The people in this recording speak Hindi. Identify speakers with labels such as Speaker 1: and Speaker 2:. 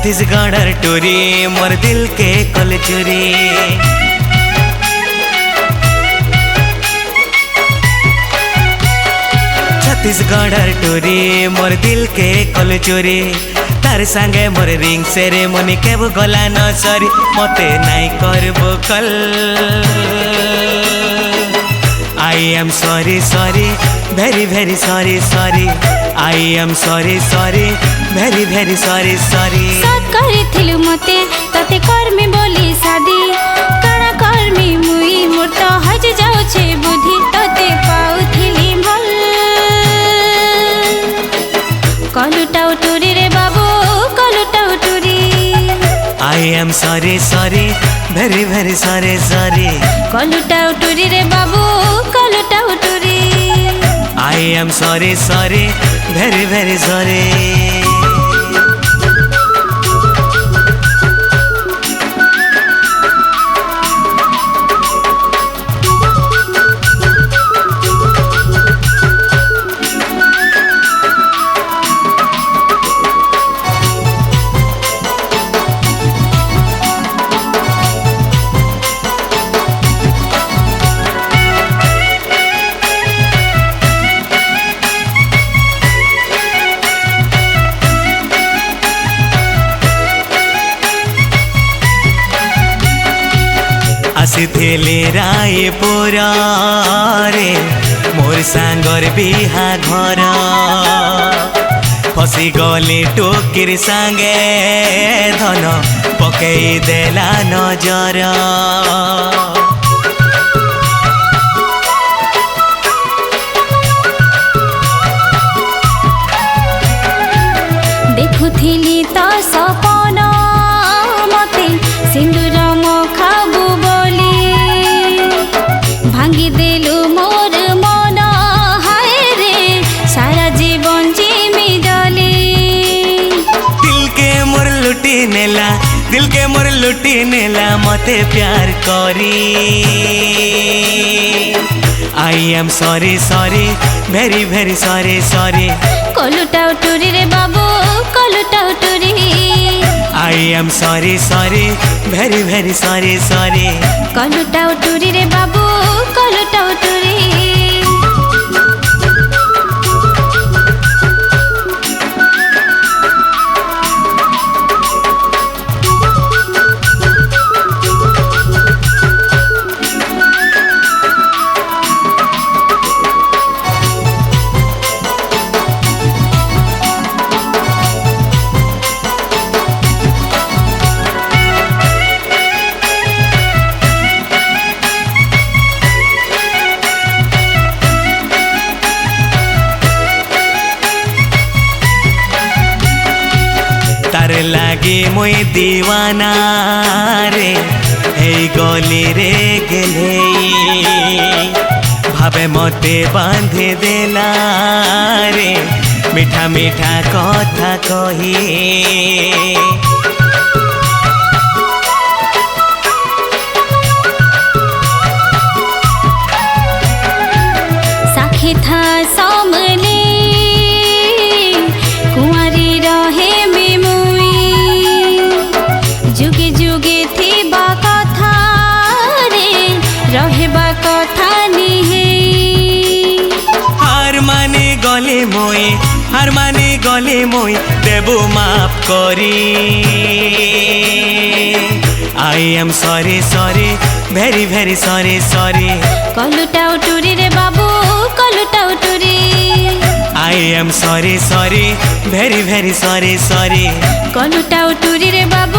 Speaker 1: छत्तीसगढ़ टोरी मोर दिल के कल चोरी। छत्तीसगढ़ टोरी मोर दिल के कल चोरी। तार संगे मोर रिंग सेरेमनी केब गला न सरी मते नाई करबो कल। I am sorry sorry very very sorry sorry I am sorry sorry very very sorry sorry।
Speaker 2: साथ करिथिलु मते तते कर्मी बोली शादी काना कर्मी मुई मोर तो हज जाउ छे बुद्धि तते पाउथिली भल। कलुटाउ टुरी रे बाबू कलुटाउ टुरी।
Speaker 1: I am sorry sorry very very sorry sorry।
Speaker 2: कलुटाउ टुरी रे बाबू कलुटाउ टुरी।
Speaker 1: I am sorry sorry very very sorry। आसीथिले Raipur रे मोर सांगर बिहा घर। फसी गली टोकिर सांगे धन पकई देला नजर।
Speaker 2: देखुथिली तो सपन मते सिंदूर मखाबु बोली भांगी देलु मोर मन हाय रे सारा जीवन जिमी डली।
Speaker 1: दिल के मोर लुटी नेला दिल के मोर लुटी नेला मते प्यार करी। I am sorry sorry very very sorry sorry।
Speaker 2: कलुटाउ टुरी रे बाबू कलुटाउ टुरी।
Speaker 1: I am sorry sorry very very sorry sorry।
Speaker 2: कलुटाउ टुरी रे बाबू कलुटाउ टुरी।
Speaker 1: तार लागे मोई दीवाना रे हे गली रे गेले भावे मते बांधे देला रे मीठा मीठा कथा कही।
Speaker 2: साखी था सामने कुंवारी रहे में मुई जुगे जुगे थी बा कथा रे रहे बा कथा निहे।
Speaker 1: हार माने गले मोई देबू माफ करी। I am sorry sorry very very sorry sorry।
Speaker 2: कलुटाउ टुरी रे बाबू कलुटाउ टुरी।
Speaker 1: I am sorry sorry very very sorry sorry।
Speaker 2: कलुटाउ टुरी रे बाबू